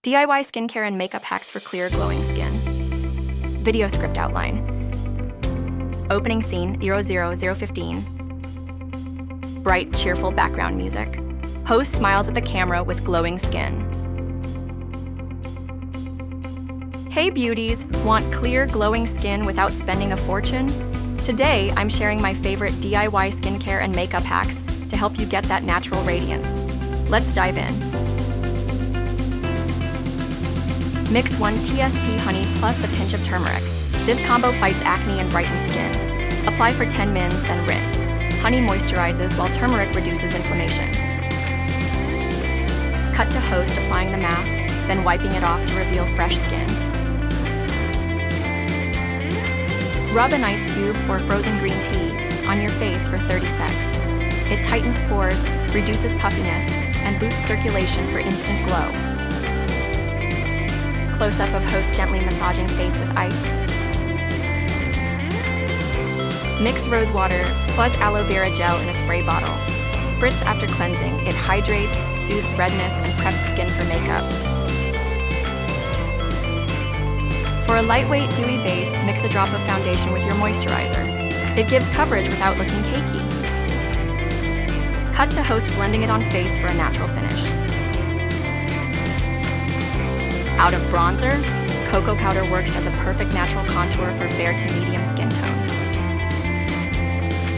DIY skincare and makeup hacks for clear, glowing skin. Video script outline. Opening scene 00015. Bright, cheerful background music. Host smiles at the camera with glowing skin. Hey beauties, want clear, glowing skin without spending a fortune? Today, I'm sharing my favorite DIY skincare and makeup hacks to help you get that natural radiance. Let's dive in. Mix 1 TSP honey plus a pinch of turmeric. This combo fights acne and brightens skin. Apply for 10 mins, then rinse. Honey moisturizes while turmeric reduces inflammation. Cut to host applying the mask, then wiping it off to reveal fresh skin. Rub an ice cube or frozen green tea on your face for 30 seconds. It tightens pores, reduces puffiness, and boosts circulation for instant glow. Close-up of host gently massaging face with ice. Mix rose water plus aloe vera gel in a spray bottle. Spritz after cleansing. It hydrates, soothes redness, and preps skin for makeup. For a lightweight, dewy base, mix a drop of foundation with your moisturizer. It gives coverage without looking cakey. Cut to host, blending it on face for a natural finish. Out of bronzer, cocoa powder works as a perfect natural contour for fair to medium skin tones.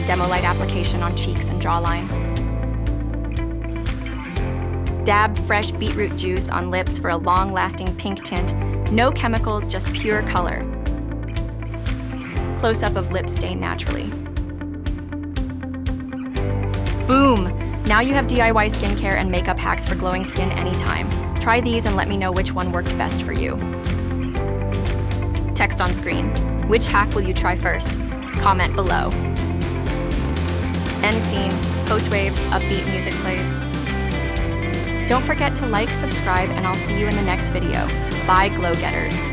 Demo light application on cheeks and jawline. Dab fresh beetroot juice on lips for a long-lasting pink tint. No chemicals, just pure color. Close-up of lips stain naturally. Boom! Now you have DIY skincare and makeup hacks for glowing skin anytime. Try these and let me know which one worked best for you. Text on screen. Which hack will you try first? Comment below. End scene. Post waves, upbeat music plays. Don't forget to like, subscribe, and I'll see you in the next video. Bye, glow getters.